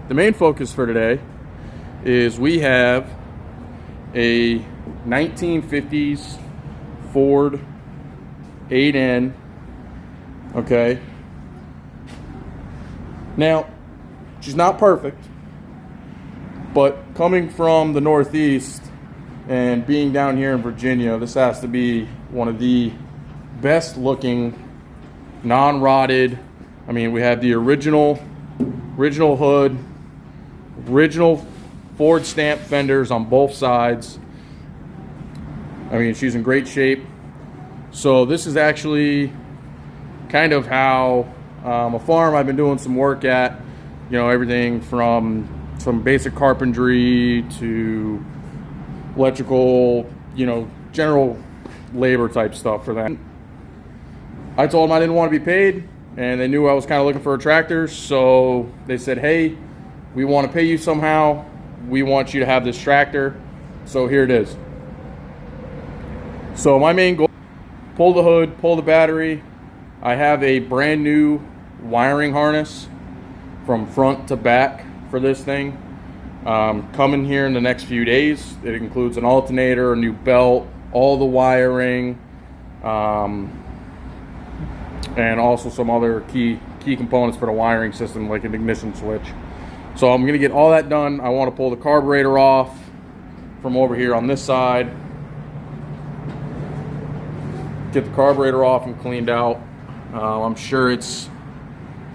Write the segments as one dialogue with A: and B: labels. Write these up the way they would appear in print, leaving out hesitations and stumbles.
A: the main focus for today is we have a 1950s Ford 8N. Okay. Now, she's not perfect, but coming from the Northeast and being down here in Virginia, this has to be one of the best looking, non-rotted. I mean, we have the original hood, original Ford stamp fenders on both sides. I mean, she's in great shape. So this is actually kind of how a farm I've been doing some work at, you know, everything from some basic carpentry to electrical, you know, general labor type stuff for that. I told them I didn't want to be paid, and they knew I was kind of looking for a tractor, so they said, hey, we want to pay you somehow. We want you to have this tractor. So here it is. So my main goal, pull the hood, pull the battery. I have a brand new wiring harness from front to back for this thing. Coming here in the next few days. It includes an alternator, a new belt, all the wiring, and also some other key components for the wiring system, like an ignition switch. So I'm gonna get all that done. I want to pull the carburetor off from over here on this side, get the carburetor off and cleaned out. I'm sure it's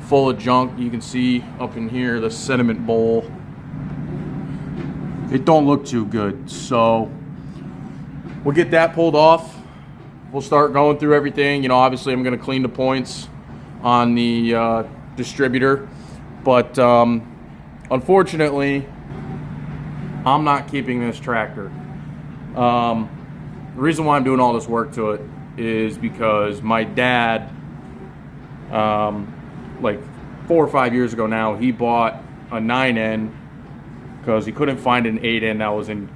A: full of junk. You can see up in here the sediment bowl. It don't look too good, so we'll get that pulled off. We'll start going through everything. You know, obviously I'm going to clean the points on the distributor, but unfortunately I'm not keeping this tractor. The reason why I'm doing all this work to it is because my dad, like 4 or 5 years ago now, he bought a 9N because he couldn't find an 8N that was in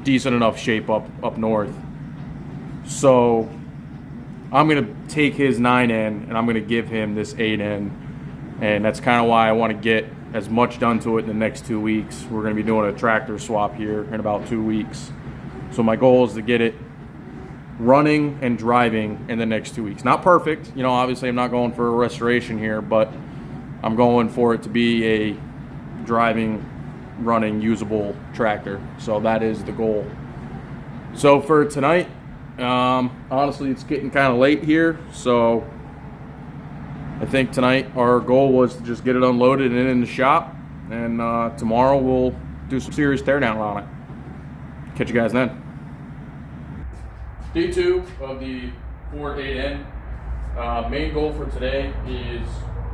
A: decent enough shape up north. So I'm gonna take his 9N and I'm gonna give him this 8N, and that's kind of why I want to get as much done to it in the next 2 weeks. We're gonna be doing a tractor swap here in about 2 weeks. So my goal is to get it running and driving in the next 2 weeks. Not perfect, you know, obviously I'm not going for a restoration here, but I'm going for it to be a driving, running, usable tractor. So that is the goal. So for tonight, honestly, it's getting kind of late here, so I think tonight our goal was to just get it unloaded and in the shop, and tomorrow we'll do some serious teardown on it. Catch you guys then. Day 2 of the Ford 8N. Main goal for today is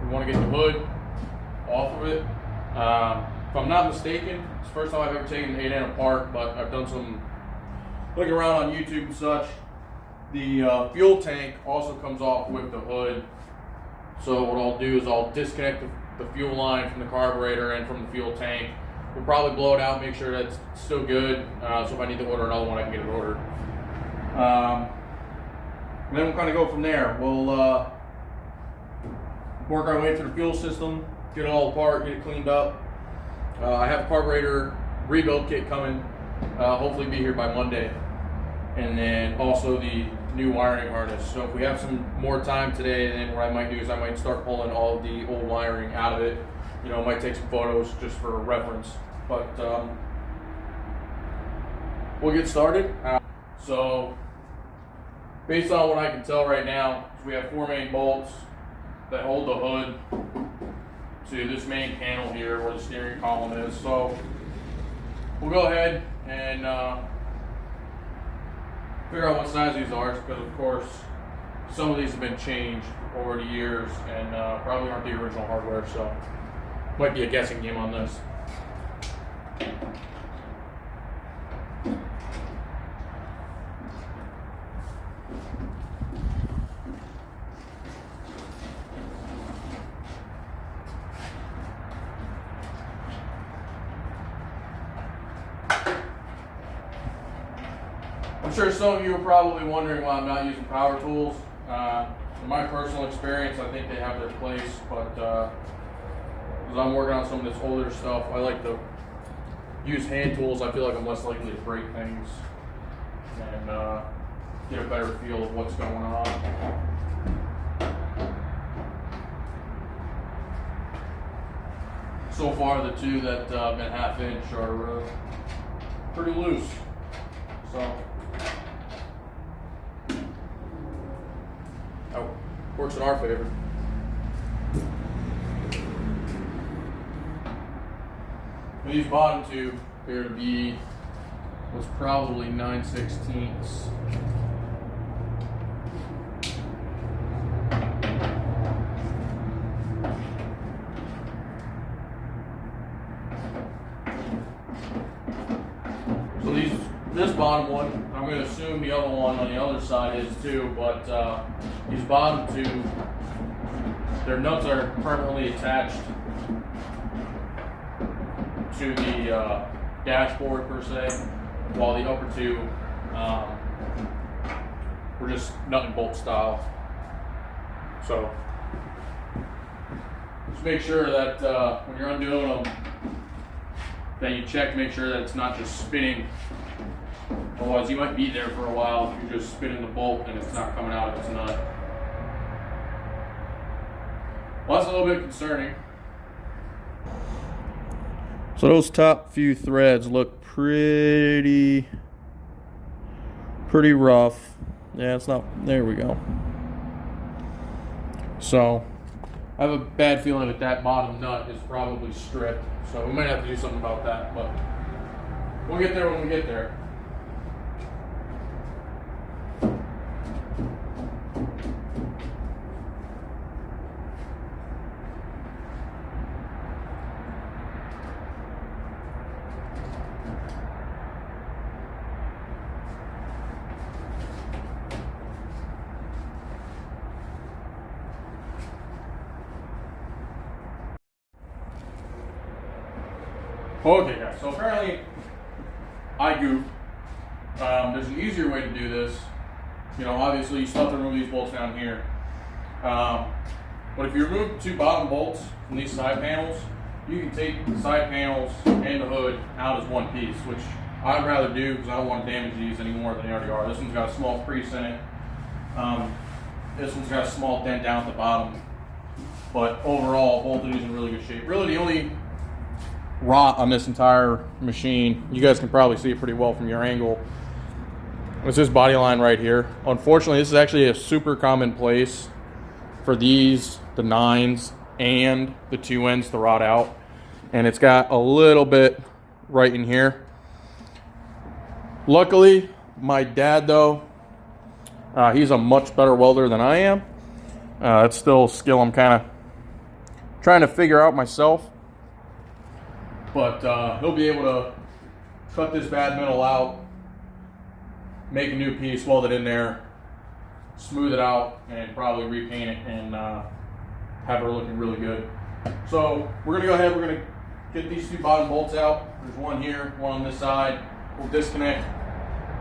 A: we want to get the hood off of it. If I'm not mistaken, it's the first time I've ever taken an 8N apart, but I've done some looking around on YouTube and such. The fuel tank also comes off with the hood. So what I'll do is I'll disconnect the fuel line from the carburetor and from the fuel tank. We'll probably blow it out, make sure that's still good. So if I need to order another one, I can get it ordered. And then we'll kind of go from there. We'll work our way through the fuel system, get it all apart, get it cleaned up. I have a carburetor rebuild kit coming, hopefully be here by Monday. And then also the new wiring harness. So if we have some more time today, then what I might do is I might start pulling all the old wiring out of it. You know, I might take some photos just for reference. But we'll get started. So based on what I can tell right now, we have 4 main bolts that hold the hood to this main panel here where the steering column is. So we'll go ahead and figure out what size these are, because of course some of these have been changed over the years and probably aren't the original hardware, so might be a guessing game on this. I'm sure some of you are probably wondering why I'm not using power tools. In my personal experience, I think they have their place, but As I'm working on some of this older stuff, I like to use hand tools. I feel like I'm less likely to break things and get a better feel of what's going on. So far, the two that have been 1/2 inch are pretty loose. So, that works in our favor. These bottom two appear to be was probably 9/16. So this bottom one, I'm going to assume the other one on the other side is too, but these bottom two, their nuts are permanently attached to the dashboard per se, while the upper two were just nut and bolt style. So just make sure that when you're undoing them, that you check to make sure that it's not just spinning. Otherwise, you might be there for a while if you're just spinning the bolt and it's not coming out of its nut. Well, that's a little bit concerning. So those top few threads look pretty rough. Yeah, it's not, there we go. So I have a bad feeling that bottom nut is probably stripped. So we might have to do something about that, but we'll get there when we get there. Okay guys, so apparently I goofed. There's an easier way to do this. You know, obviously you still have to remove these bolts down here. But if you remove the two bottom bolts from these side panels, you can take the side panels and the hood out as one piece, which I'd rather do because I don't want to damage these any more than they already are. This one's got a small crease in it. This one's got a small dent down at the bottom. But overall, both of these in really good shape. Really the only rot on this entire machine, you guys can probably see it pretty well from your angle, it's this body line right here. Unfortunately, this is actually a super common place for these, the 9s and the 2 ends to rot out, and it's got a little bit right in here. Luckily, my dad though, he's a much better welder than I am. It's still a skill I'm kind of trying to figure out myself. But he'll be able to cut this bad metal out, make a new piece, weld it in there, smooth it out, and probably repaint it and have her looking really good. So we're going to go ahead, we're going to get these two bottom bolts out. There's one here, one on this side. We'll disconnect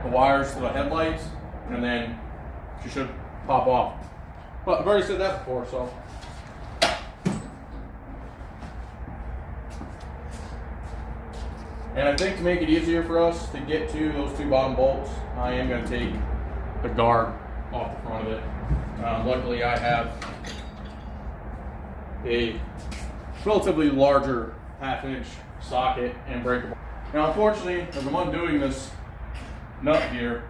A: the wires to the headlights, and then she should pop off. But I've already said that before, so. And I think to make it easier for us to get to those two bottom bolts, I am going to take the guard off the front of it. Luckily, I have a relatively larger 1/2 inch socket and breakable. Now, unfortunately, as I'm undoing this nut here,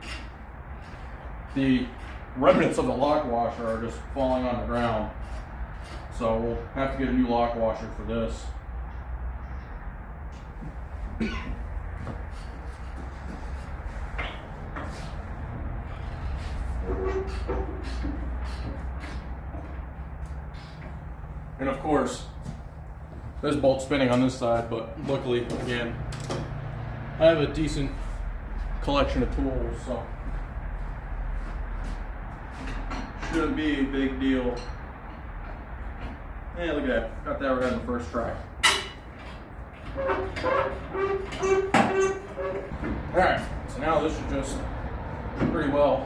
A: the remnants of the lock washer are just falling on the ground. So we'll have to get a new lock washer for this. And of course, there's bolt spinning on this side, but luckily, again, I have a decent collection of tools, so shouldn't be a big deal. Yeah, look at that. Got that right on the first try. Alright, so now this should just pretty well,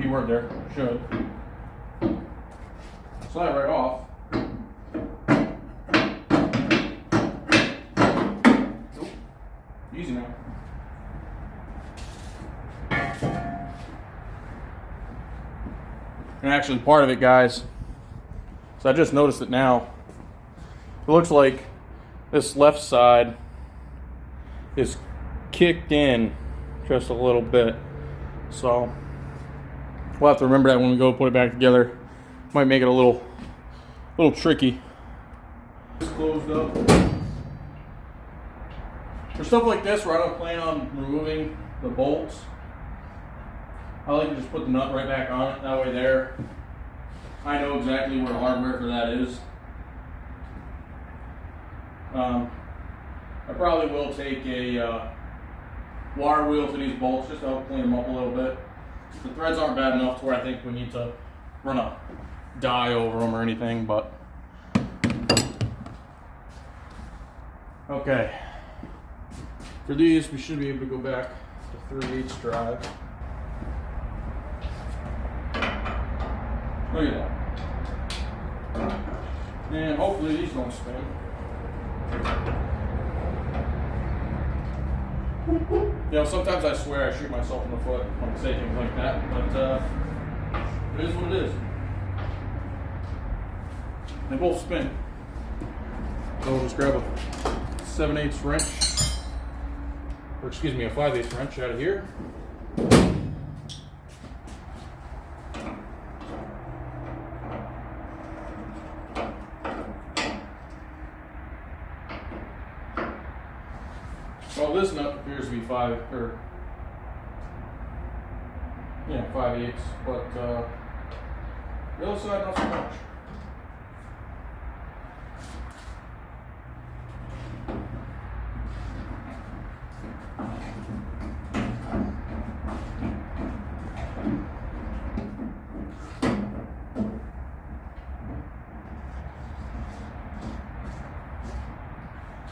A: keyword there, should slide right off. Easy now. And actually part of it, guys, so I just noticed it now. It looks like this left side is kicked in just a little bit. So we'll have to remember that when we go put it back together. Might make it a little tricky. It's closed up. For stuff like this where I don't plan on removing the bolts, I like to just put the nut right back on it. That way there, I know exactly where the hardware for that is. I probably will take a wire wheel to these bolts just to help clean them up a little bit. The threads aren't bad enough to where I think we need to run a dye over them or anything, but okay. For these, we should be able to go back to 3/8 drive. Look at that. And hopefully these don't spin. You know, sometimes I swear I shoot myself in the foot when I say things like that, but it is what it is. They both spin. So we'll just grab a 7/8 wrench, or excuse me, a 5/8 wrench out of here. Well, this nut appears to be 5/8, but the other side not so much.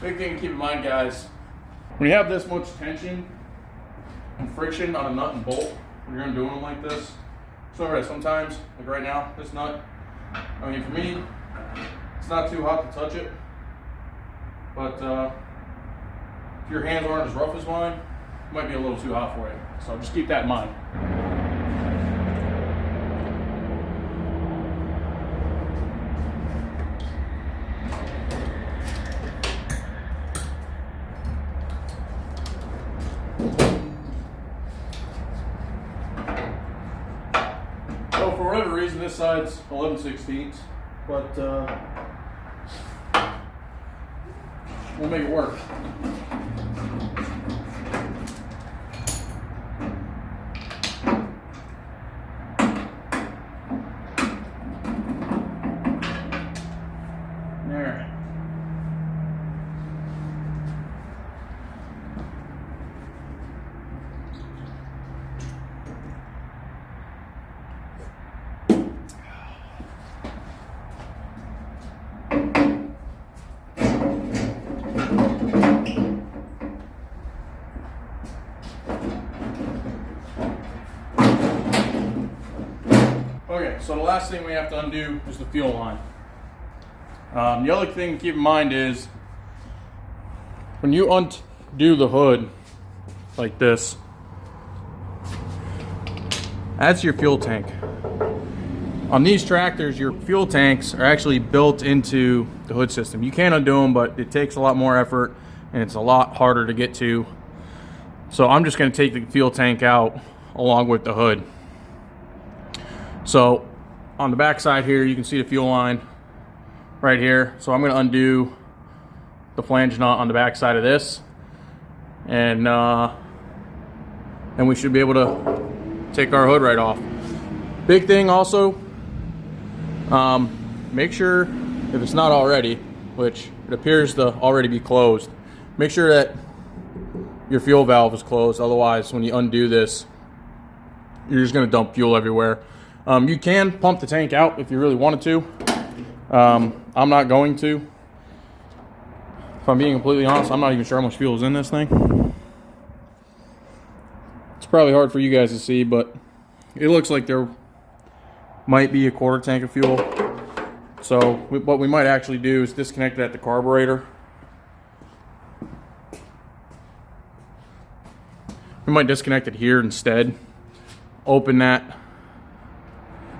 A: Big thing to keep in mind, guys, when you have this much tension and friction on a nut and bolt, when you're doing them like this, so sometimes, like right now, this nut, I mean, for me, it's not too hot to touch it, but if your hands aren't as rough as mine, it might be a little too hot for you. So just keep that in mind. So for whatever reason, this side's 11/16, but we'll make it work. There. Okay, so the last thing we have to undo is the fuel line. The other thing to keep in mind is when you undo the hood like this, that's your fuel tank. On these tractors, your fuel tanks are actually built into the hood system. You can undo them, but it takes a lot more effort and it's a lot harder to get to. So I'm just going to take the fuel tank out along with the hood. So on the back side here, you can see the fuel line right here. So I'm going to undo the flange nut on the back side of this, and we should be able to take our hood right off. Big thing also, make sure, if it's not already, which it appears to already be closed, make sure that your fuel valve is closed. Otherwise, when you undo this, you're just going to dump fuel everywhere. You can pump the tank out if you really wanted to. I'm not going to. If I'm being completely honest, I'm not even sure how much fuel is in this thing. It's probably hard for you guys to see, but it looks like there might be a quarter tank of fuel. So what we might actually do is disconnect it at the carburetor We might disconnect it here instead. Open that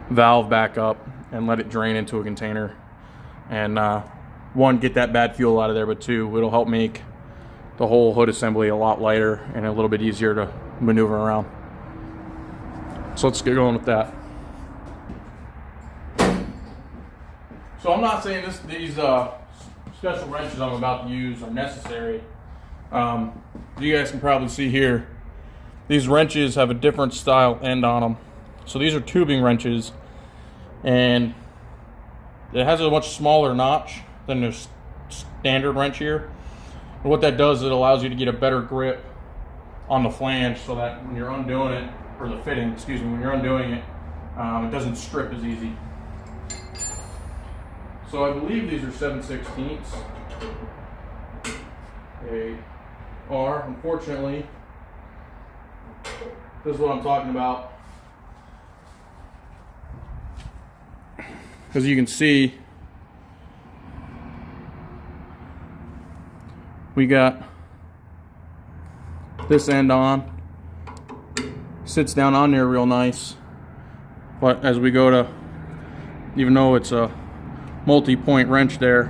A: valve back up and let it drain into a container. And one, get that bad fuel out of there, but two, it'll help make the whole hood assembly a lot lighter and a little bit easier to maneuver around. So let's get going with that. So I'm not saying these special wrenches I'm about to use are necessary. You guys can probably see here, these wrenches have a different style end on them. So these are tubing wrenches, and it has a much smaller notch than the standard wrench here. And what that does, it allows you to get a better grip on the flange so that when you're undoing it, or the fitting, excuse me, when you're undoing it, it doesn't strip as easy. So I believe these are 7/16. They are, unfortunately, this is what I'm talking about. As you can see, we got this end on, sits down on there real nice, but as we go to, even though it's a multi-point wrench there,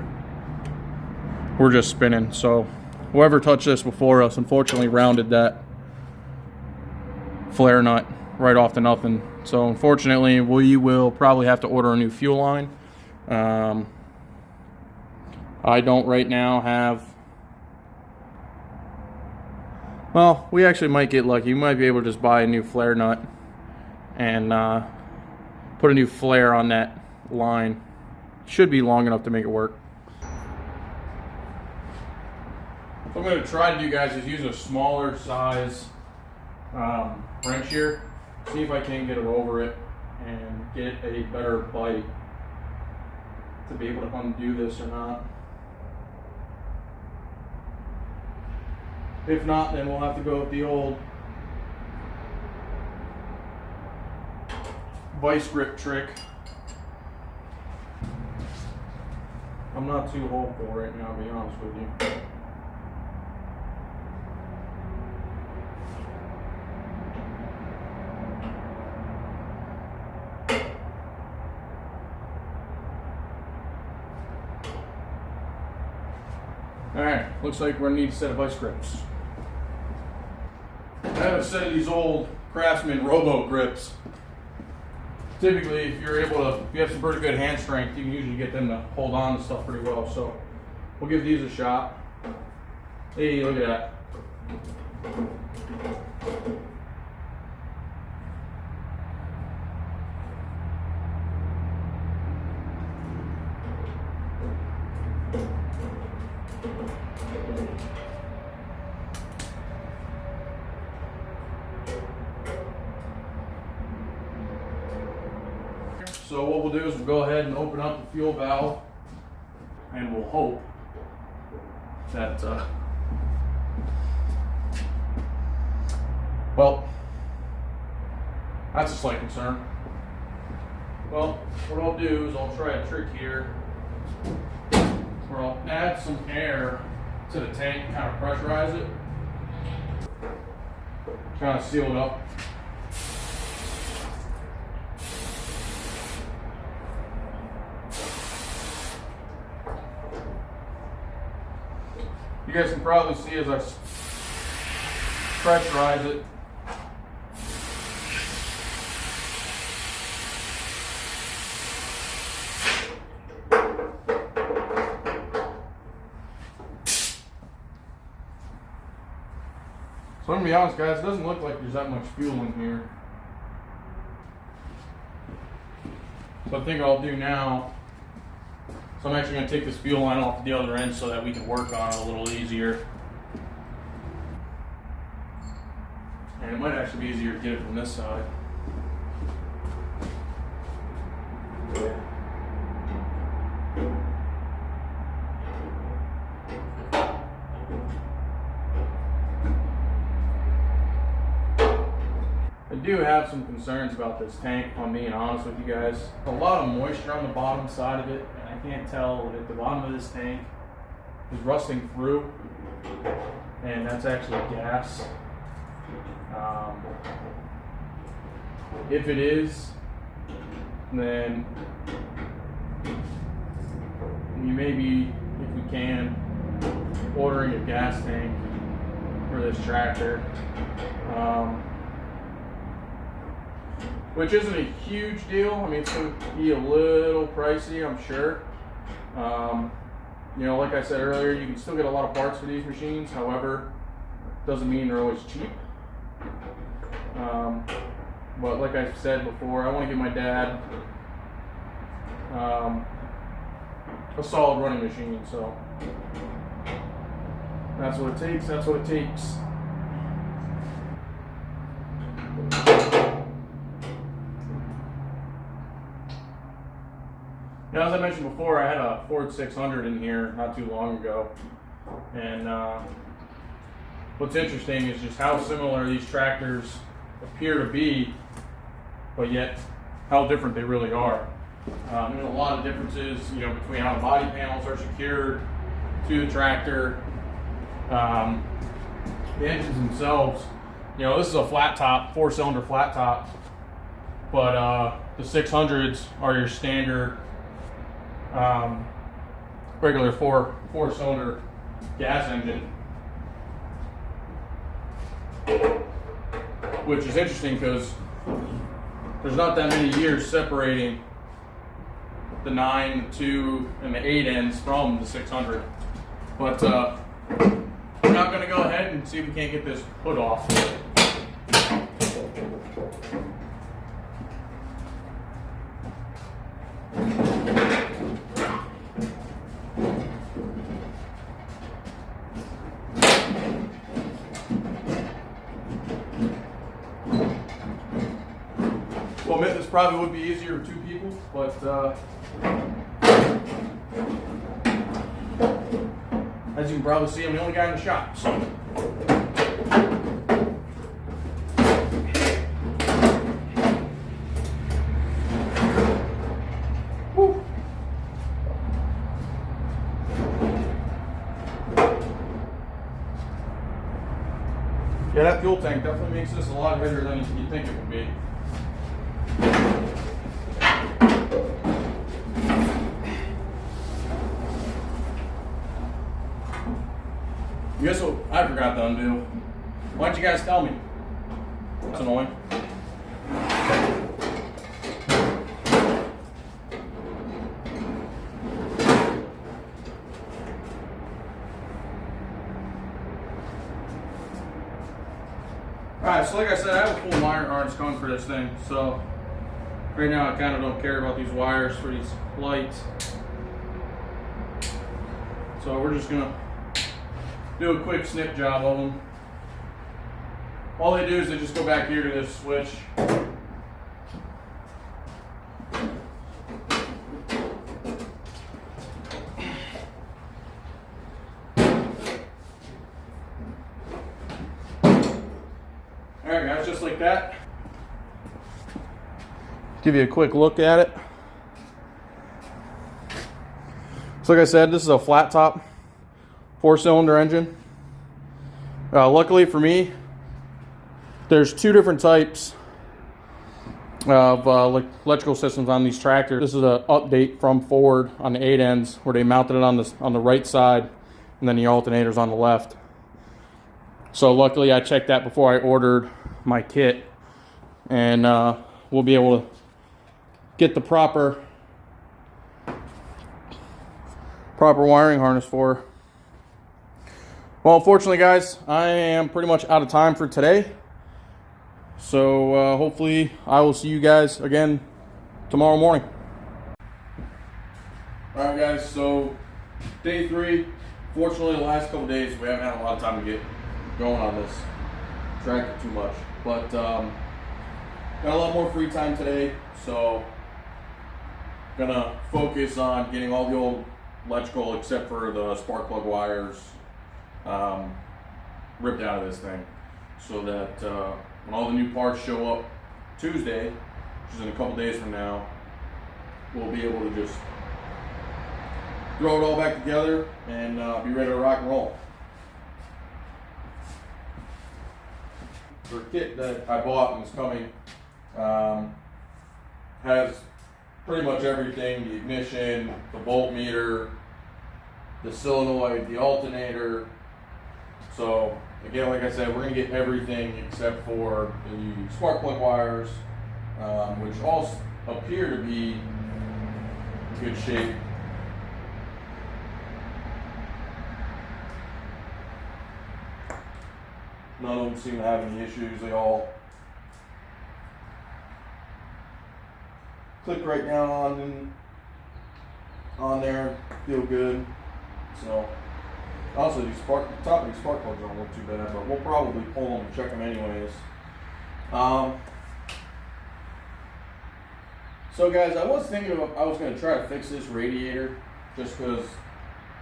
A: we're just spinning. So whoever touched this before us unfortunately rounded that flare nut right off to nothing. So unfortunately we will probably have to order a new fuel line. I don't right now have, well, we actually might get lucky. You might be able to just buy a new flare nut and put a new flare on that line. Should be long enough to make it work. What I'm going to try to do, guys, is use a smaller size wrench here. See if I can get it over it and get a better bite to be able to undo this or not. If not, then we'll have to go with the old vice grip trick. I'm not too hopeful right now, to be honest with you. Alright, looks like we're going to need a set of vice grips. I have a set of these old Craftsman Robo grips. Typically, if you're able to, if you have some pretty good hand strength, you can usually get them to hold on to stuff pretty well. So we'll give these a shot. Hey, look at that. So what we'll do is we'll go ahead and open up the fuel valve, and we'll hope that, well, that's a slight concern. Well, what I'll do is I'll try a trick here where I'll add some air to the tank, kind of pressurize it, kind of seal it up. You guys can probably see as I pressurize it, so I'm gonna be honest, guys, it doesn't look like there's that much fuel in here. So I think what I'll do now, so I'm actually going to take this fuel line off the other end so that we can work on it a little easier. And it might actually be easier to get it from this side. I do have some concerns about this tank, if I'm being honest with you guys. A lot of moisture on the bottom side of it, and I can't tell if the bottom of this tank is rusting through, and that's actually gas. If it is, then you may be, if we can, ordering a gas tank for this tractor, which isn't a huge deal. I mean, it's going to be a little pricey, I'm sure. You know, like I said earlier, you can still get a lot of parts for these machines. However, doesn't mean they're always cheap. But like I said before, I want to give my dad a solid running machine. So that's what it takes. That's what it takes. Now, as I mentioned before, I had a Ford 600 in here not too long ago, and what's interesting is just how similar these tractors appear to be, but yet how different they really are. There's a lot of differences, you know, between how the body panels are secured to the tractor, the engines themselves. You know, this is a flat top, 4-cylinder flat top, but the 600s are your standard regular four-cylinder gas engine, which is interesting because there's not that many years separating the 9, 2, and the 8 ends from the 600. But we're not going to go ahead and see if we can't get this hood off. Well, admit this probably would be easier with 2 people, but as you can probably see, I'm the only guy in the shop. So. Woo. Yeah, that fuel tank definitely makes this a lot heavier than you think it would be. Guess what I forgot to undo? Why didn't you guys tell me? That's annoying. Alright, so like I said, I have a full wire harness coming for this thing. So right now I kind of don't care about these wires for these lights. So we're just gonna do a quick snip job of them. All they do is they just go back here to this switch. Alright guys, just like that. Give you a quick look at it. So like I said, this is a flat top 4-cylinder engine. Luckily for me, there's 2 different types of electrical systems on these tractors. This is an update from Ford on the 8 ends, where they mounted it on the right side, and then the alternator's on the left. So luckily I checked that before I ordered my kit, and we'll be able to get the proper wiring harness for her. Well, unfortunately, guys, I am pretty much out of time for today. So hopefully I will see you guys again tomorrow morning. All right, guys, so day 3. Fortunately, the last couple days, we haven't had a lot of time to get going on this tractor too much. But got a lot more free time today, so gonna focus on getting all the old electrical, except for the spark plug wires, ripped out of this thing, so that when all the new parts show up Tuesday, which is in a couple days from now, we'll be able to just throw it all back together and be ready to rock and roll. or kit that I bought and is coming has pretty much everything: the ignition, the voltmeter, the solenoid, the alternator. So again, like I said, we're going to get everything except for the spark plug wires, which all appear to be in good shape. None of them seem to have any issues. They all click right down on there, feel good. So also these top of these spark plugs don't look too bad, but we'll probably pull them and check them anyways. So guys, I was thinking I was going to try to fix this radiator just because,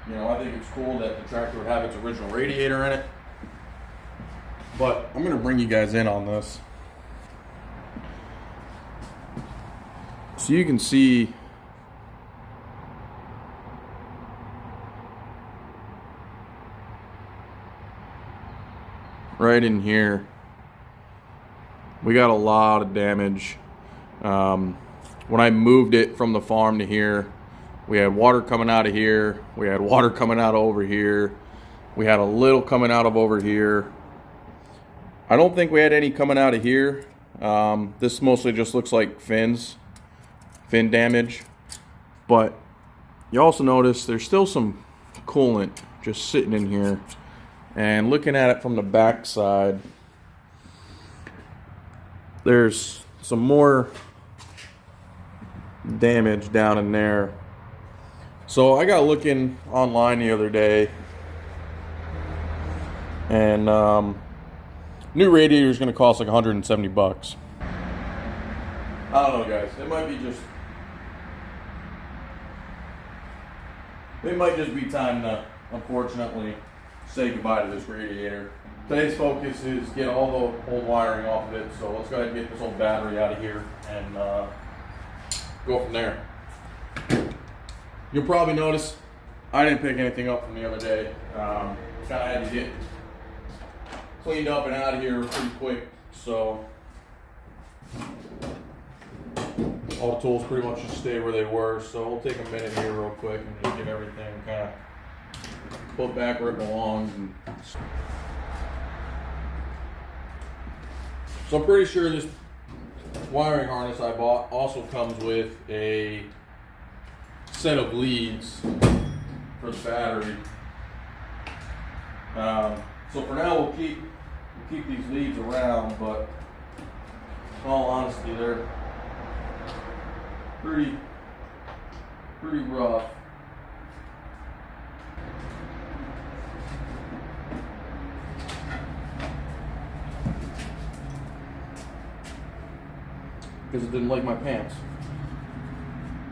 A: you know, I think it's cool that the tractor would have its original radiator in it. But I'm going to bring you guys in on this. So you can see right in here, we got a lot of damage. When I moved it from the farm to here, we had water coming out of here. We had water coming out of over here. We had a little coming out of over here. I don't think we had any coming out of here. This mostly just looks like fin damage. But you also notice there's still some coolant just sitting in here. And looking at it from the back side, there's some more damage down in there. So I got looking online the other day, and new radiator is going to cost like 170 bucks. I don't know, guys. It might just be time to, unfortunately, say goodbye to this radiator. Today's focus is get all the old wiring off of it, so let's go ahead and get this old battery out of here and go from there. You'll probably notice I didn't pick anything up from the other day. Kind of had to get cleaned up and out of here pretty quick, so all the tools pretty much just stay where they were. So we'll take a minute here real quick and just get everything kind of put back where it belongs. So I'm pretty sure this wiring harness I bought also comes with a set of leads for the battery. So for now we'll keep these leads around, but in all honesty, they're pretty rough. Because it didn't like my pants.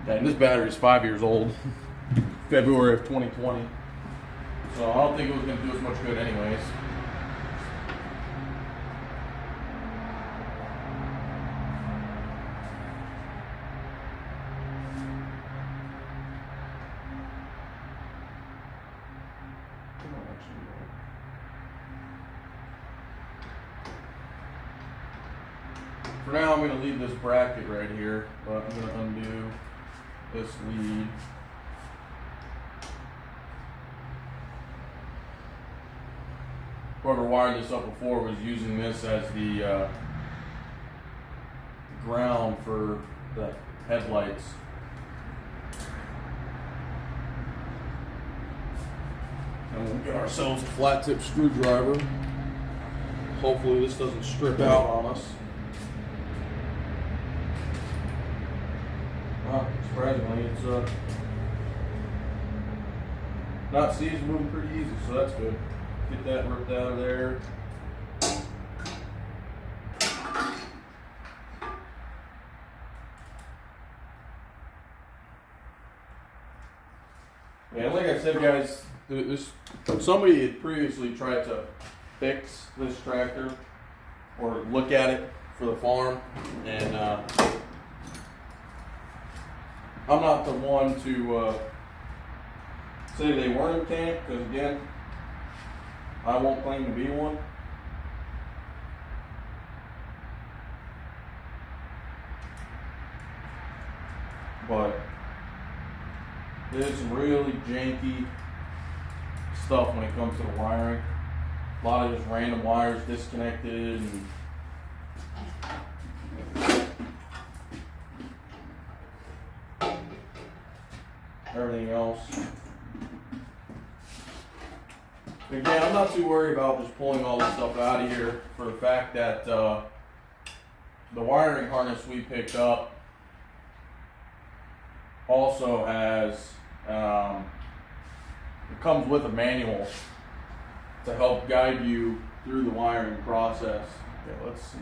A: And this battery is 5 years old, February of 2020. So I don't think it was going to do us much good anyways. For now, I'm going to leave this bracket right here, but I'm going to undo this lead. Whoever wired this up before was using this as the ground for the headlights. And we'll get ourselves a flat tip screwdriver. Hopefully this doesn't strip out on us. Surprisingly, it's not seized, moving pretty easy, so that's good. Get that ripped out of there. And like I said, guys, somebody had previously tried to fix this tractor or look at it for the farm, and I'm not the one to say they weren't a mechanic, because again, I won't claim to be one. but there's some really janky stuff when it comes to the wiring. A lot of just random wires disconnected and everything else. Again, I'm not too worried about just pulling all this stuff out of here for the fact that the wiring harness we picked up also has, it comes with a manual to help guide you through the wiring process. Okay, let's see.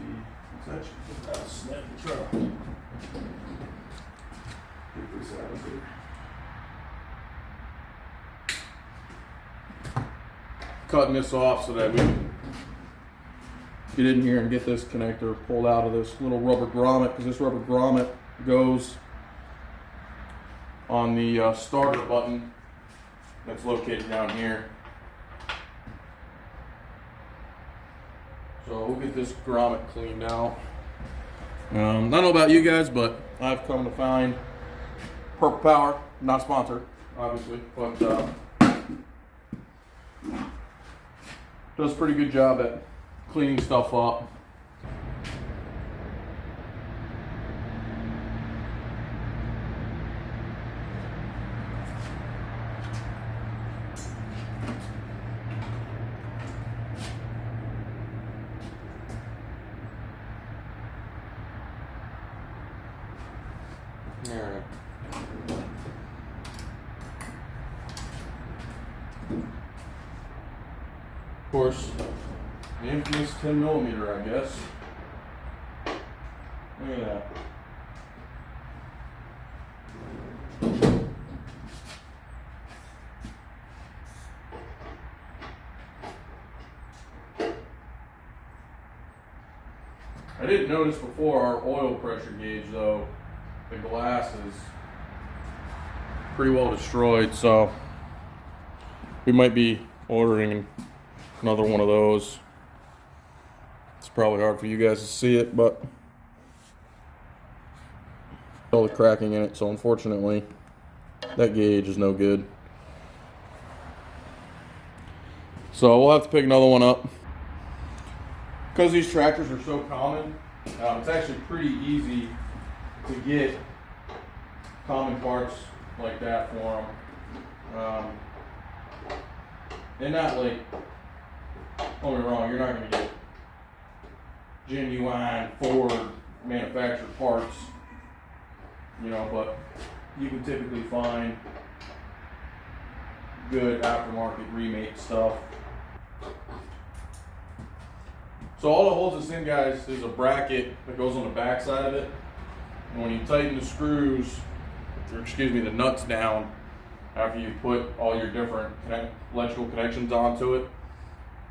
A: Let's actually put that snap and try to get this out of here. Cutting this off so that we can get in here and get this connector pulled out of this little rubber grommet, because this rubber grommet goes on the starter button that's located down here. So we'll get this grommet cleaned out. I don't know about you guys, but I've come to find Purple Power, not sponsored, obviously, but does a pretty good job at cleaning stuff up. All right. Of course, the infamous 10mm, I guess. Look at that. I didn't notice before our oil pressure gauge, though, the glass is pretty well destroyed, so we might be ordering another one of those. It's probably hard for you guys to see it, but all the cracking in it, so unfortunately that gauge is no good. So we'll have to pick another one up. Because these tractors are so common, it's actually pretty easy to get common parts like that for them. And not like, don't get me wrong, you're not going to get genuine Ford manufactured parts, you know, but you can typically find good aftermarket remake stuff. So all that holds this in, guys, is a bracket that goes on the back side of it. And when you tighten the screws, or excuse me, the nuts down, after you put all your different electrical connections onto it,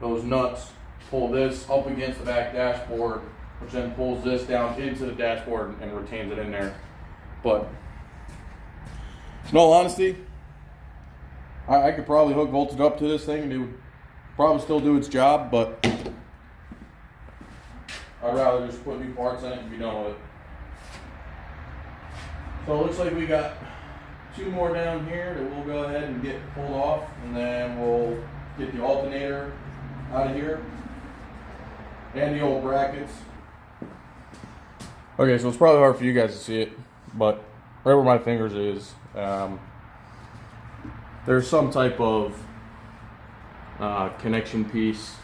A: those nuts pull this up against the back dashboard, which then pulls this down into the dashboard and retains it in there. But in all honesty, I could probably hook voltage up to this thing and it would probably still do its job, but I'd rather just put new parts in it and be done with it. So it looks like we got two more down here that we'll go ahead and get pulled off, and then we'll get the alternator out of here and the old brackets. Okay, so it's probably hard for you guys to see it, but right where my fingers is, there's some type of connection piece.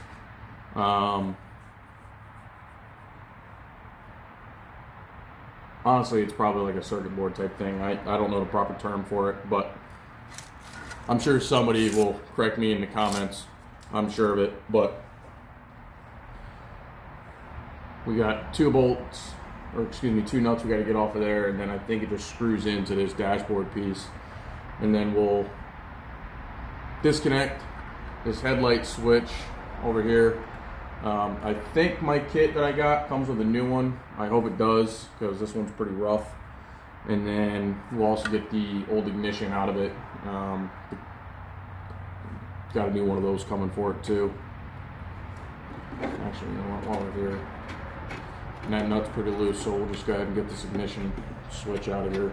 A: Honestly, it's probably like a circuit board type thing. I don't know the proper term for it, but I'm sure somebody will correct me in the comments. I'm sure of it, but we got two bolts, or excuse me, two nuts we got to get off of there, and then I think it just screws into this dashboard piece, and then we'll disconnect this headlight switch over here. I think my kit that I got comes with a new one. I hope it does, because this one's pretty rough. And then we'll also get the old ignition out of it. Got a new one of those coming for it too. Actually, you know what, while we're here, and that nut's pretty loose, so we'll just go ahead and get this ignition switch out of here.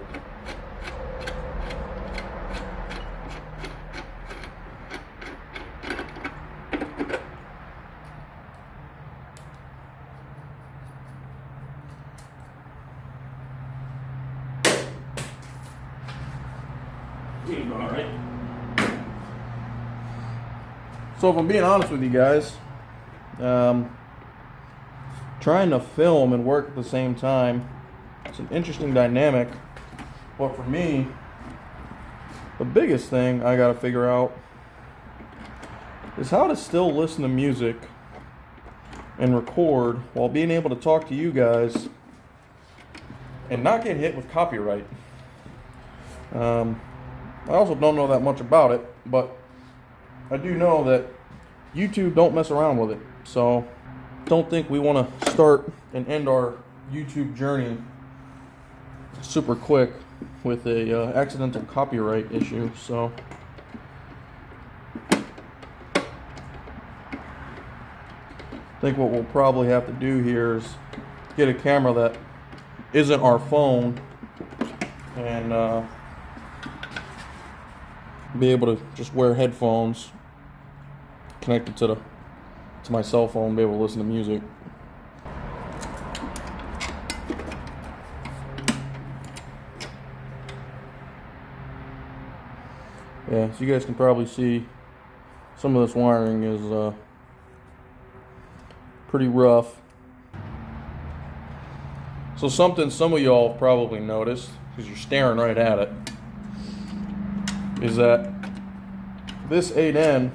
A: So if I'm being honest with you guys, trying to film and work at the same time, it's an interesting dynamic. But for me, the biggest thing I gotta figure out is how to still listen to music and record while being able to talk to you guys and not get hit with copyright. I also don't know that much about it, but I do know that YouTube don't mess around with it. So don't think we want to start and end our YouTube journey super quick with a accidental copyright issue. So I think what we'll probably have to do here is get a camera that isn't our phone and be able to just wear headphones connected to my cell phone, be able to listen to music. Yeah, so you guys can probably see some of this wiring is pretty rough. So something some of y'all have probably noticed, because you're staring right at it, is that this 8N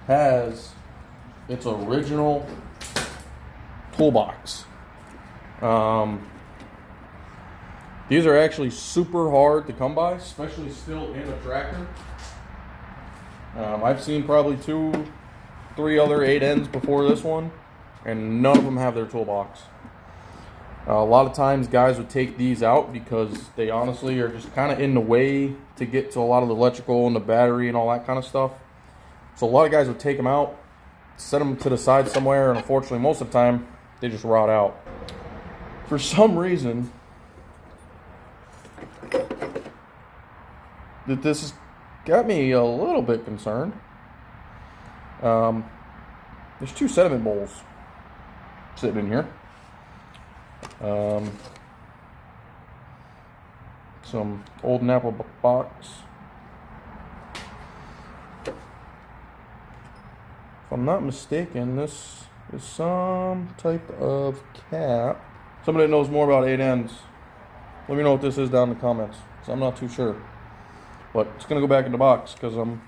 A: has its original toolbox. These are actually super hard to come by, especially still in a tractor. I've seen probably 2-3 other 8Ns before this one, and none of them have their toolbox. A lot of times guys would take these out because they honestly are just kind of in the way to get to a lot of the electrical and the battery and all that kind of stuff. So a lot of guys would take them out, set them to the side somewhere, and unfortunately most of the time they just rot out. For some reason, this has got me a little bit concerned. There's 2 sediment bowls sitting in here. Some old Napa box. If I'm not mistaken, this is some type of cap. Somebody that knows more about 8Ns, let me know what this is down in the comments, because I'm not too sure. But it's going to go back in the box, because I'm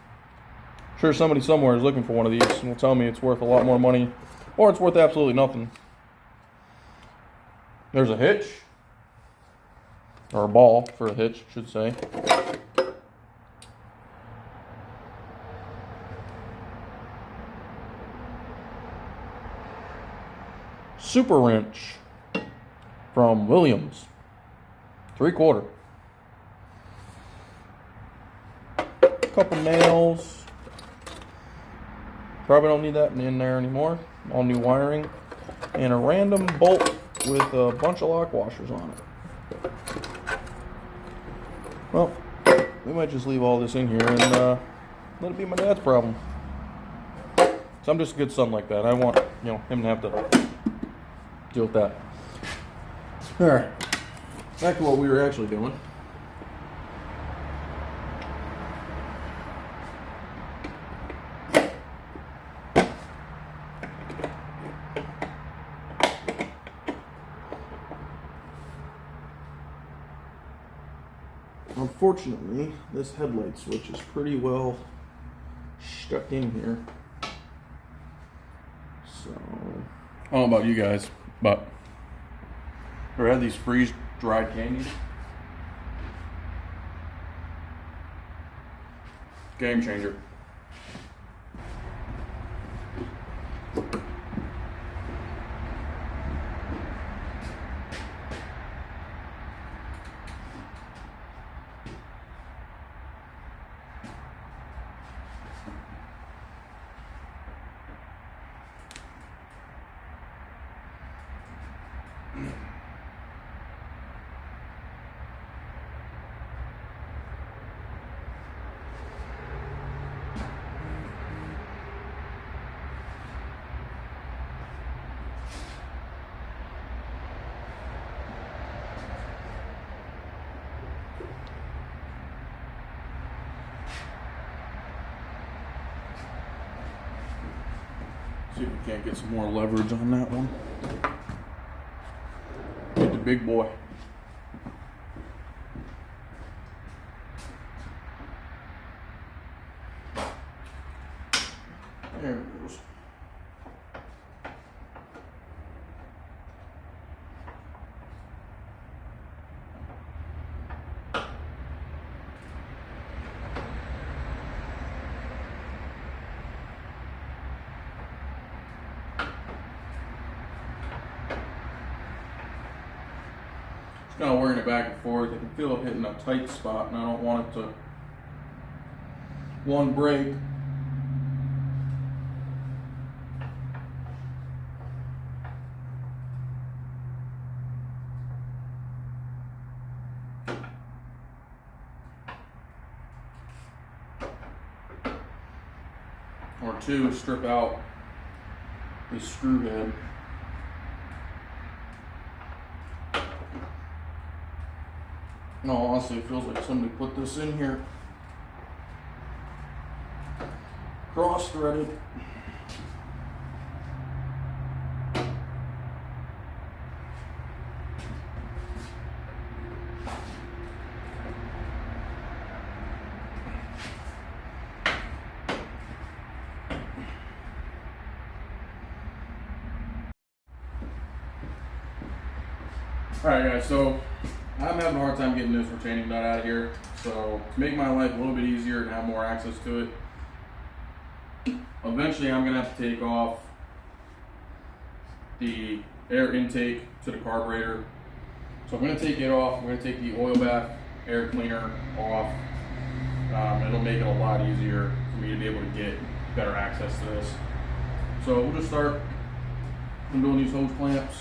A: sure somebody somewhere is looking for one of these and will tell me it's worth a lot more money, or it's worth absolutely nothing. There's a hitch, or a ball for a hitch, I should say. Super wrench from Williams, 3/4. Couple nails. Probably don't need that in there anymore. All new wiring, and a random bolt with a bunch of lock washers on it. Well, we might just leave all this in here and let it be my dad's problem. So I'm just a good son like that. I want, him to have to deal with that. All right, back to what we were actually doing. Unfortunately, this headlight switch is pretty well stuck in here. So, I don't know about you guys, but ever had these freeze-dried candies? Game changer. See if we can't get some more leverage on that one. Get the big boy. There it goes. Kind of working it back and forth. I can feel it hitting a tight spot, and I don't want it to one break. Or two, strip out this screw head. No, honestly, it feels like somebody put this in here. Cross-threaded. Alright guys, so I'm having a hard time getting this retaining nut out of here. So to make my life a little bit easier and have more access to it, eventually I'm going to have to take off the air intake to the carburetor. So I'm going to take it off. I'm going to take the oil bath air cleaner off. It'll make it a lot easier for me to be able to get better access to this. So we'll just start doing these hose clamps.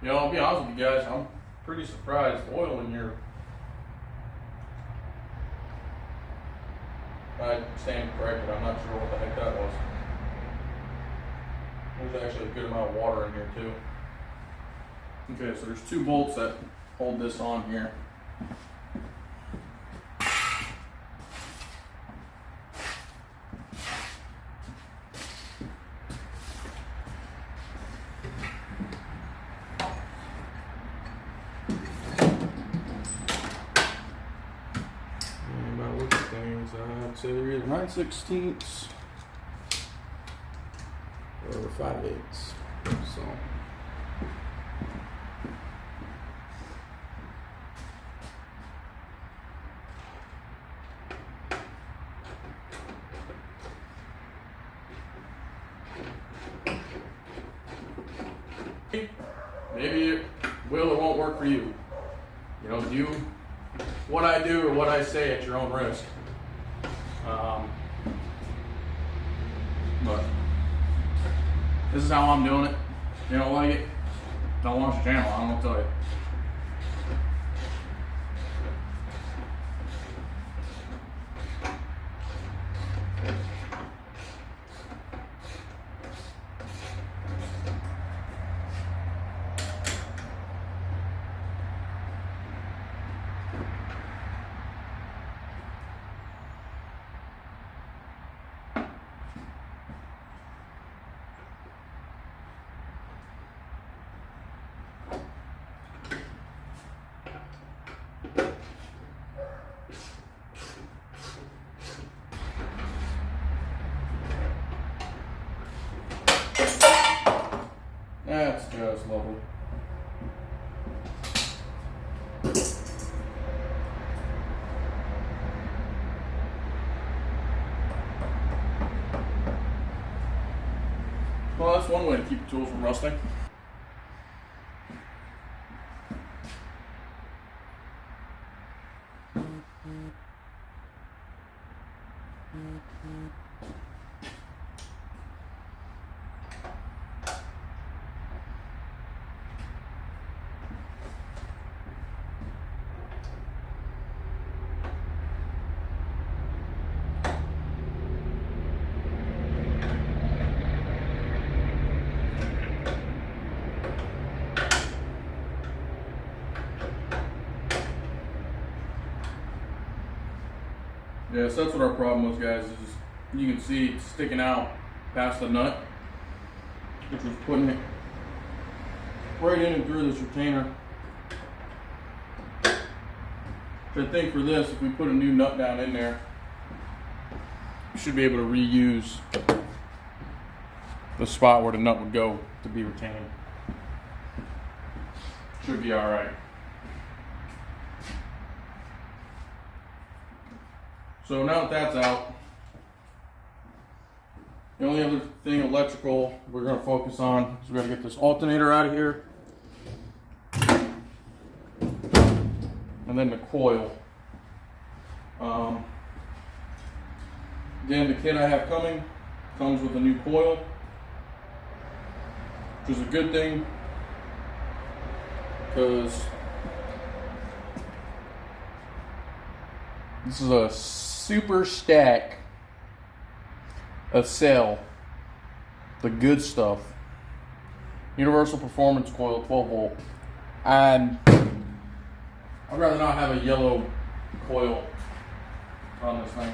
A: You know, I'll be honest with you guys, I'm pretty surprised. The oil in here, I stand corrected, I'm not sure what the heck that was. There's actually a good amount of water in here too. Okay, so there's two bolts that hold this on here. I'd say they're either 9/16 or 5/8. So maybe it will or won't work for you. You know, do what I do or what I say at your own risk. But this is how I'm doing it. You don't like it? Don't watch the channel. I don't know what to tell you. That's just lovely. Well, that's one way to keep the tools from rusting. Yeah, so that's what our problem was, guys, is you can see it's sticking out past the nut, which was putting it right in and through this retainer. So I think for this, if we put a new nut down in there, we should be able to reuse the spot where the nut would go to be retained. Should be all right. So now that that's out, the only other thing electrical we're going to focus on is we're going to get this alternator out of here. And then the coil. Again, the kit I have coming comes with a new coil, which is a good thing because this is a super stack of cell, the good stuff, universal performance coil, 12 volt, and I'd rather not have a yellow coil on this thing.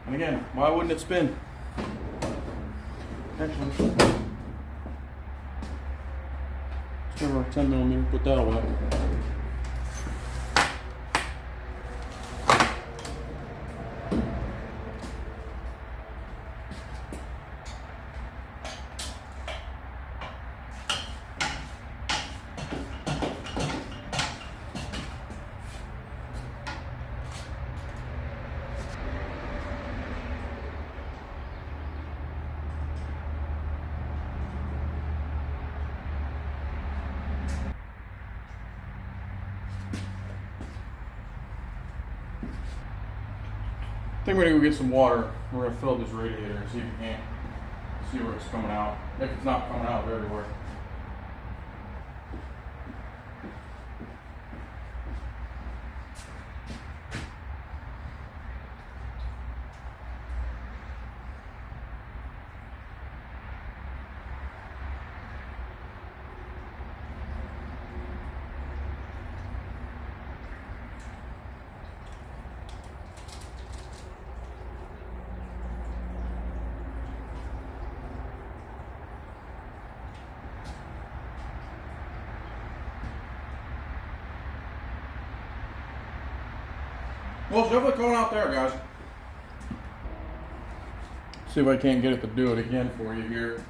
A: And again, why wouldn't it spin? Actually, let's give her a 10mm, put that away. I think we're gonna go get some water. We're gonna fill this radiator and see if we can't see where it's coming out. If it's not coming out everywhere. Well, it's definitely coming out there, guys. See if I can't get it to do it again for you here.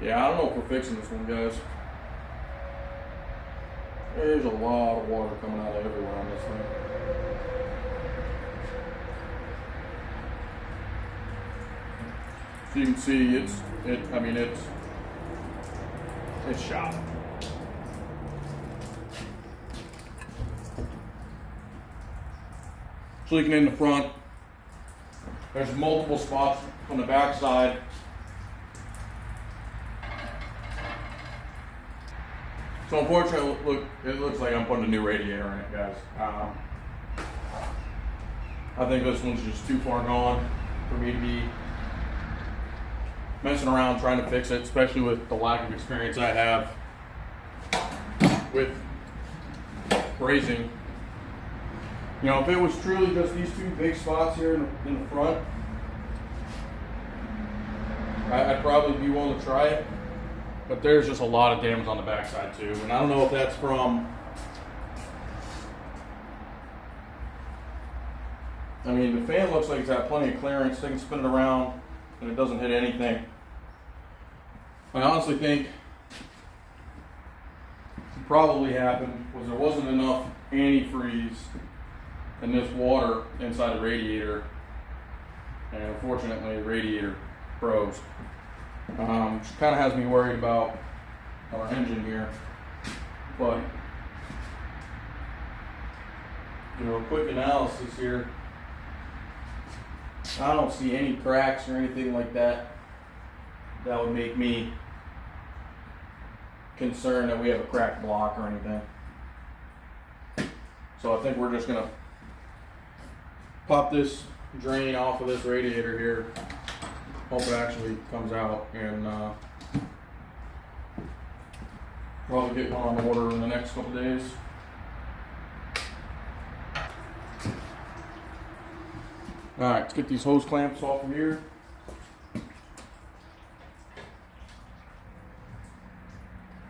A: Yeah, I don't know if we're fixing this one, guys. There's a lot of water coming out of everywhere on this thing. So you can see it's shot. So leaking in the front. There's multiple spots on the back side. So unfortunately, look, it looks like I'm putting a new radiator in it, guys. I think this one's just too far gone for me to be messing around trying to fix it, especially with the lack of experience I have with brazing. You know, if it was truly just these two big spots here in the front, I'd probably be willing to try it. But there's just a lot of damage on the backside too. And I don't know if that's from, I mean, the fan looks like it's got plenty of clearance. They can spin it around and it doesn't hit anything. I honestly think what probably happened was there wasn't enough antifreeze in this water inside the radiator. And unfortunately, the radiator froze. Which kind of has me worried about our engine here, but you know, quick analysis here, I don't see any cracks or anything like that that would make me concerned that we have a cracked block or anything. So I think we're just gonna pop this drain off of this radiator here. Hope it actually comes out, and probably get one on order in the next couple days. All right, let's get these hose clamps off of here.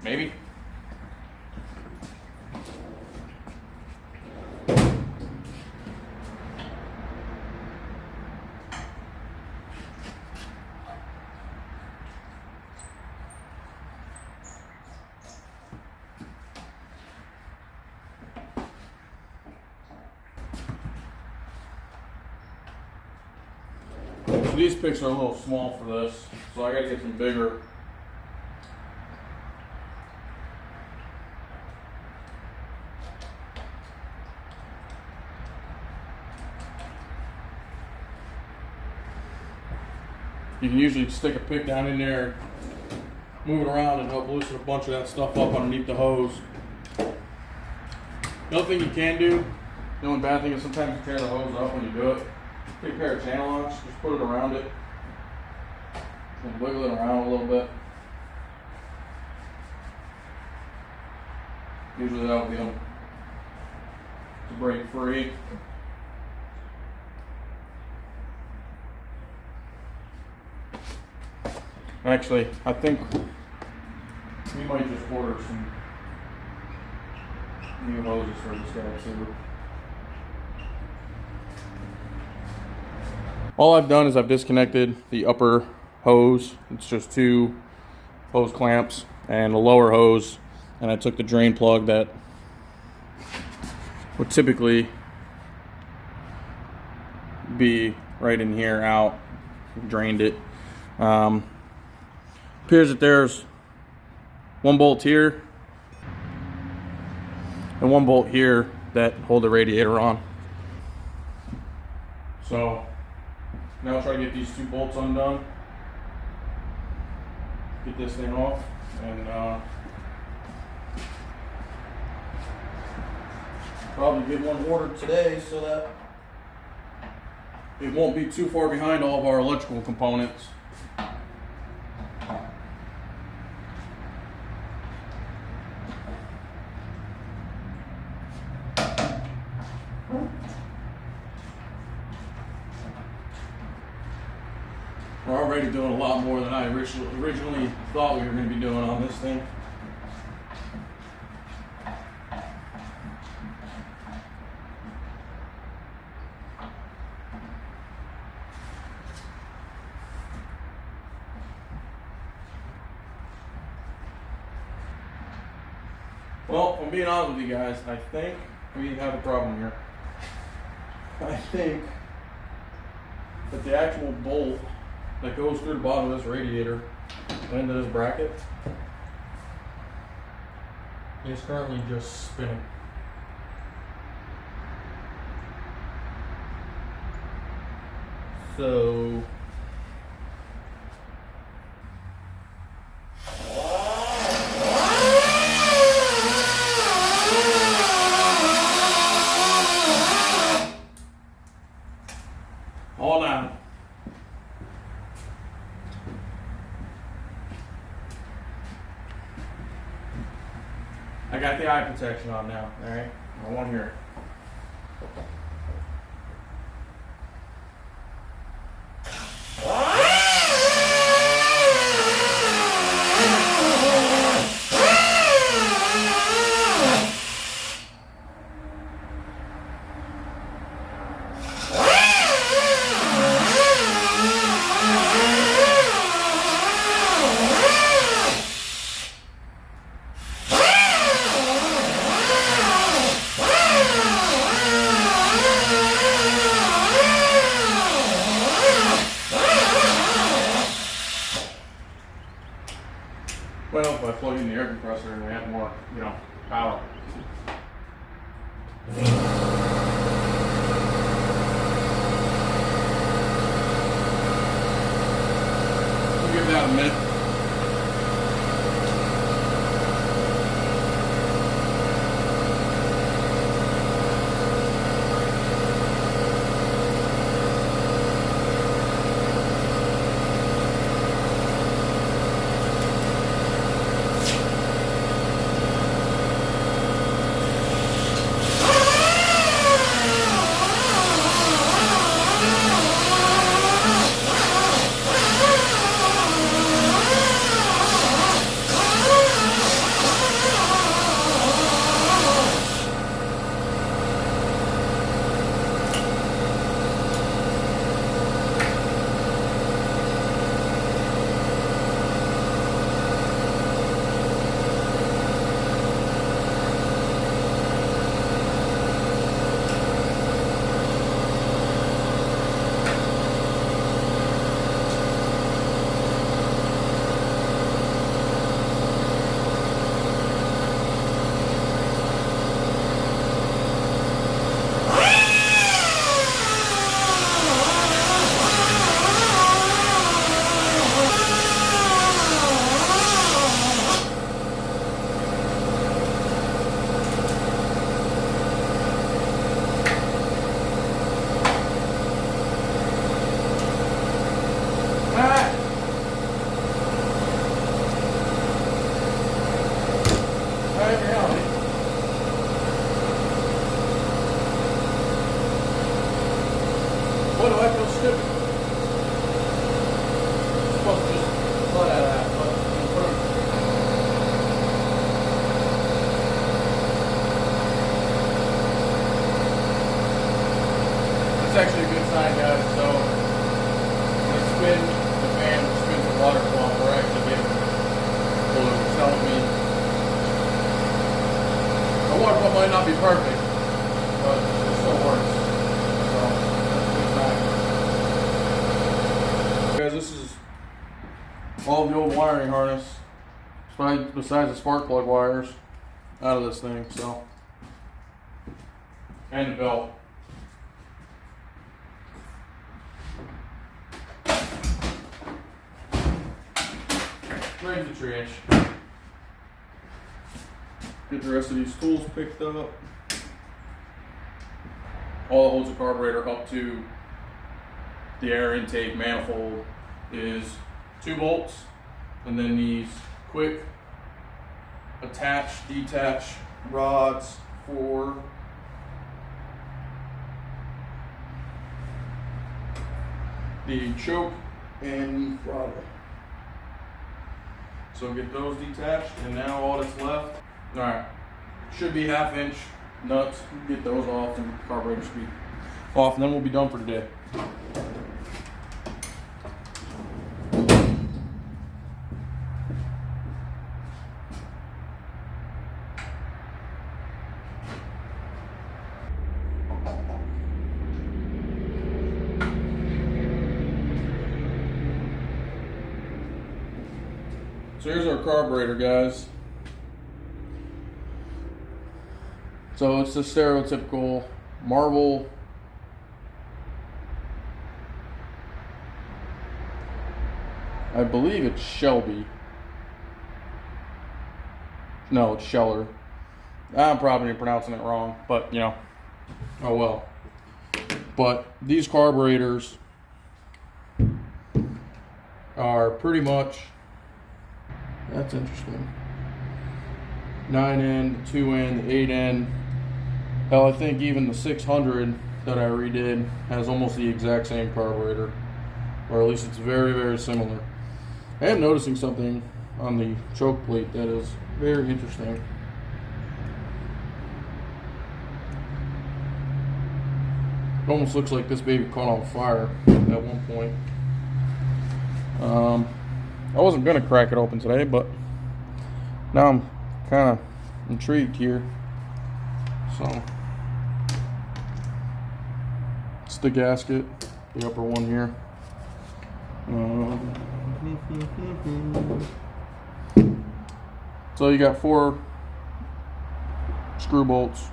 A: Maybe. So these picks are a little small for this, so I gotta get some bigger. You can usually stick a pick down in there, move it around, and help loosen a bunch of that stuff up underneath the hose. The other thing you can do, the only bad thing is sometimes you tear the hose up when you do it. Take a pair of channel locks, just put it around it, and wiggle it around a little bit. Usually that'll get them to break free. Actually, I think we might just order some new hoses for this guy too. All I've done is I've disconnected the upper hose. It's just two hose clamps and a lower hose, and I took the drain plug that would typically be right in here out, drained it. Appears that there's one bolt here and one bolt here that hold the radiator on. So now I'll try to get these two bolts undone, get this thing off, and probably get one ordered today so that it won't be too far behind all of our electrical components. We're already doing a lot more than I originally thought we were going to be doing on this thing. Well, I'm being honest with you guys, I think we have a problem here. I think that the actual bolt that goes through the bottom of this radiator into this bracket is currently just spinning. So I got the eye protection on now, alright? I won't hear it. Well, if I plug in the air compressor and they have more, power. We'll give that a minute. What do I feel stupid? I'm supposed to just let out of that, but that's actually a good sign, guys. So when I spin the fan, spins the water pump, we're actually getting blue. It's telling me the water pump might not be perfect, but it still works. Guys, this is all of the old wiring harness, besides the spark plug wires, out of this thing, so, and the belt. Right in the trash. Get the rest of these tools picked up. All that holds the carburetor up to the air intake manifold is 2 bolts, and then these quick attach, detach rods for the choke and the throttle. So get those detached, and now all that's left, alright, should be 1/2 inch nuts. Get those off, and the carburetor should be off, and then we'll be done for today. So here's our carburetor, guys. So it's the stereotypical marble I believe it's Shelby. No, it's Scheller. I'm probably pronouncing it wrong, but oh well. But these carburetors are pretty much, that's interesting. 9N, the 2N, the 8N. Hell, I think even the 600 that I redid has almost the exact same carburetor, or at least it's very, very similar. I am noticing something on the choke plate that is very interesting. It almost looks like this baby caught on fire at one point. I wasn't gonna crack it open today, but now I'm kind of intrigued here. So it's the gasket, the upper one here. So you got 4 screw bolts.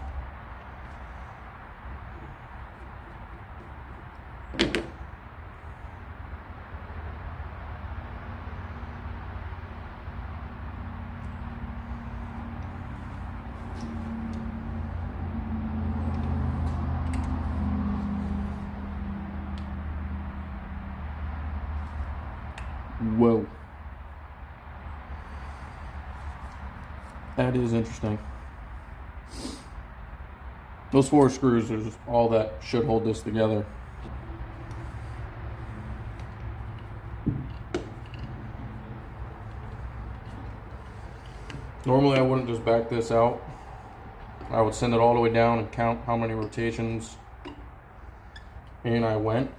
A: Whoa. That is interesting. Those 4 screws is all that should hold this together. Normally I wouldn't just back this out. I would send it all the way down and count how many rotations in I went,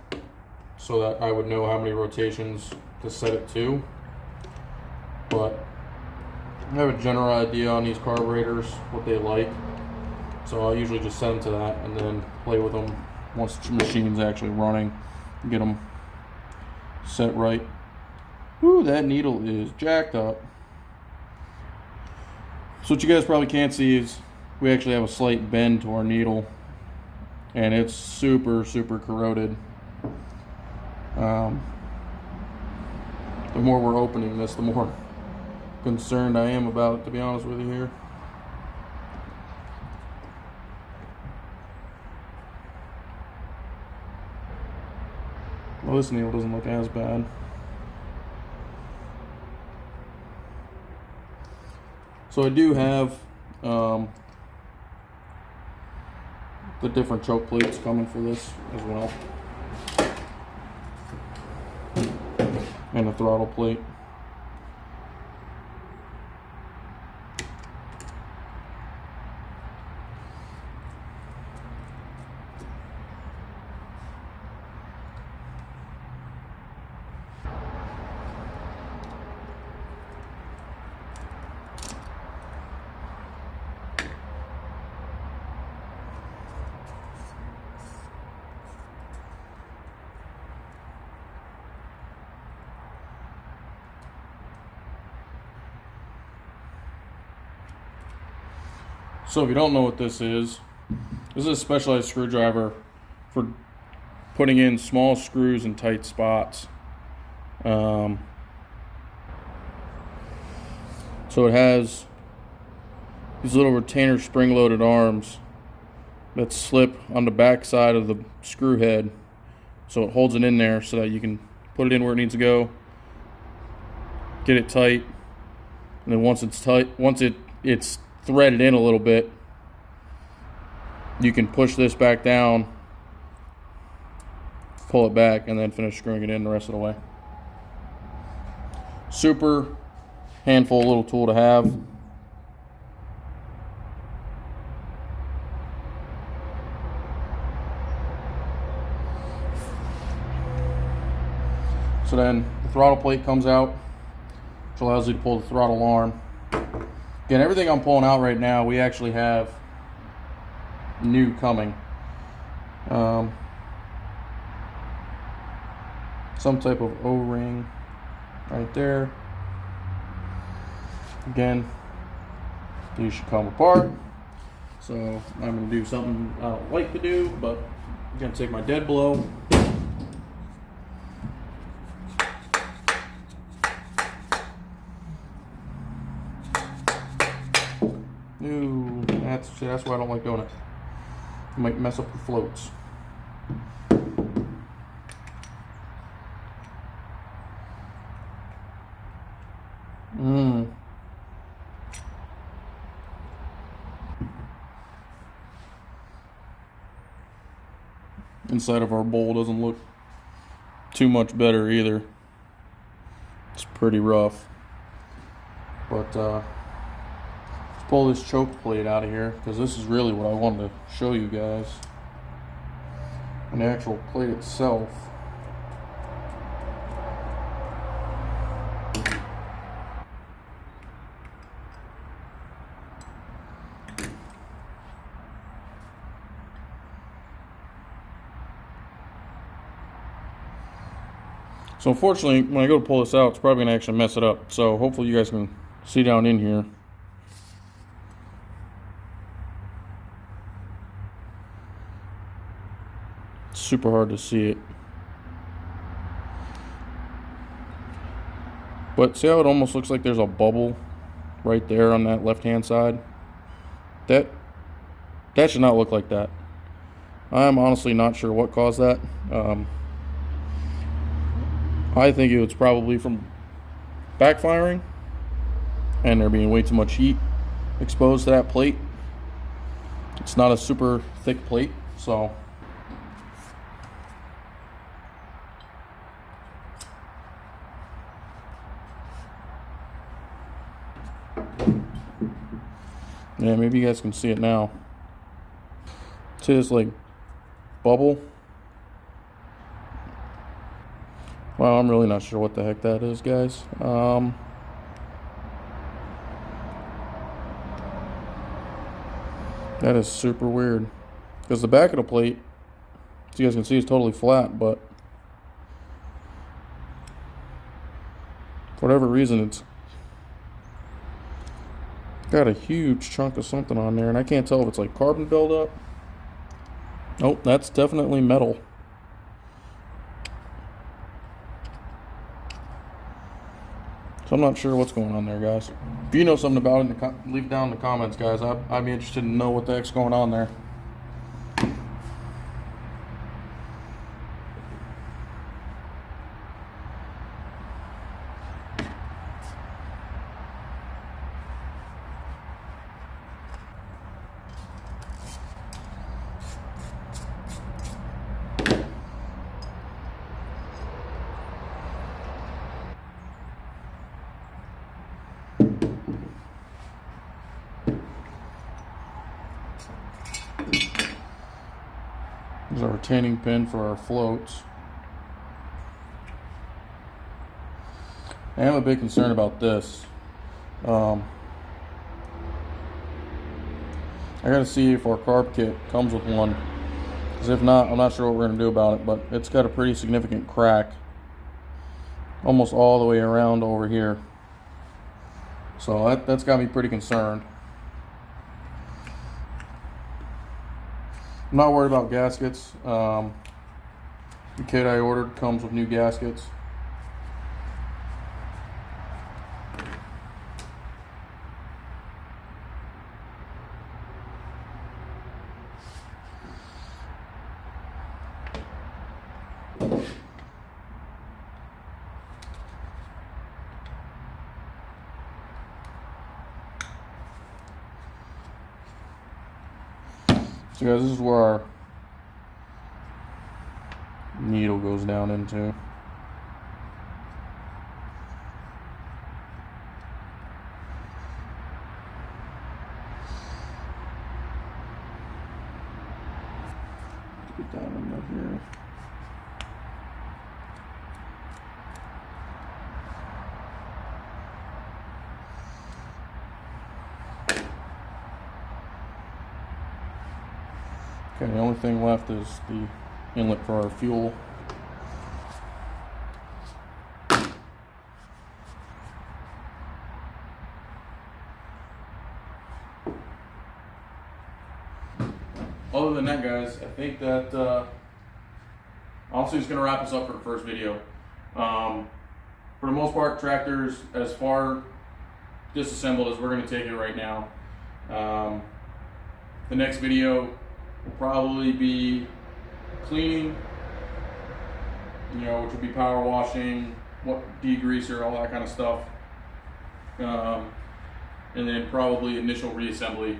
A: so that I would know how many rotations to set it to. But I have a general idea on these carburetors, what they like. So I'll usually just set them to that and then play with them once the machine's actually running, get them set right. Whew, that needle is jacked up. So what you guys probably can't see is we actually have a slight bend to our needle, and it's super, super corroded. The more we're opening this, the more concerned I am about it, to be honest with you here. Well, this needle doesn't look as bad. So I do have the different choke plates coming for this as well, and the throttle plate. So if you don't know what this is a specialized screwdriver for putting in small screws in tight spots. So it has these little retainer spring-loaded arms that slip on the back side of the screw head, so it holds it in there so that you can put it in where it needs to go, get it tight, and then once it's tight, it's threaded in a little bit, you can push this back down, pull it back, and then finish screwing it in the rest of the way. Super handful little tool to have. So then the throttle plate comes out, which allows you to pull the throttle arm. Again, everything I'm pulling out right now, we actually have new coming. Some type of O-ring right there. Again, these should come apart. So I'm going to do something I don't like to do, but I'm going to take my dead blow. Ooh, that's why I don't like doing it. It might mess up the floats. Inside of our bowl doesn't look too much better either. It's pretty rough. But let's pull this choke plate out of here, because this is really what I wanted to show you guys. An actual plate itself. So unfortunately, when I go to pull this out, it's probably going to actually mess it up. So hopefully you guys can see down in here. It's super hard to see it. But see how it almost looks like there's a bubble right there on that left-hand side? That should not look like that. I'm honestly not sure what caused that. I think it was probably from backfiring and there being way too much heat exposed to that plate. It's not a super thick plate, so yeah, maybe you guys can see it now. See this like bubble? Well, I'm really not sure what the heck that is, guys. That is super weird. Because the back of the plate, as you guys can see, is totally flat, but for whatever reason, it's got a huge chunk of something on there, and I can't tell if it's like carbon buildup. Nope, that's definitely metal. So I'm not sure what's going on there, guys. If you know something about it, leave it down in the comments, guys. I'd be interested to know what the heck's going on there. There's our retaining pin for our floats. I am a bit concerned about this. I gotta see if our carb kit comes with one, because if not, I'm not sure what we're gonna do about it, but it's got a pretty significant crack almost all the way around over here. So that's got me pretty concerned. I'm not worried about gaskets. The kit I ordered comes with new gaskets. So guys, this is where our needle goes down into. Get down in here. Okay, the only thing left is the inlet for our fuel. Other than that, guys, I think that honestly it's going to wrap us up for the first video. For the most part, tractor's as far disassembled as we're going to take it right now. The next video will probably be cleaning, which will be power washing, degreaser, all that kind of stuff. And then probably initial reassembly.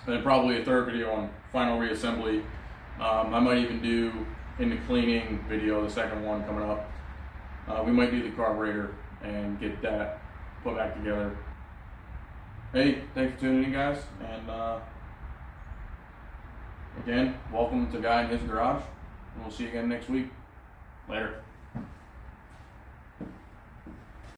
A: And then probably a third video on final reassembly I might even do in the cleaning video, the second one coming up. We might do the carburetor and get that put back together. Hey, thanks for tuning in, guys, and again, welcome to Guy in His Garage, and we'll see you again next week. Later.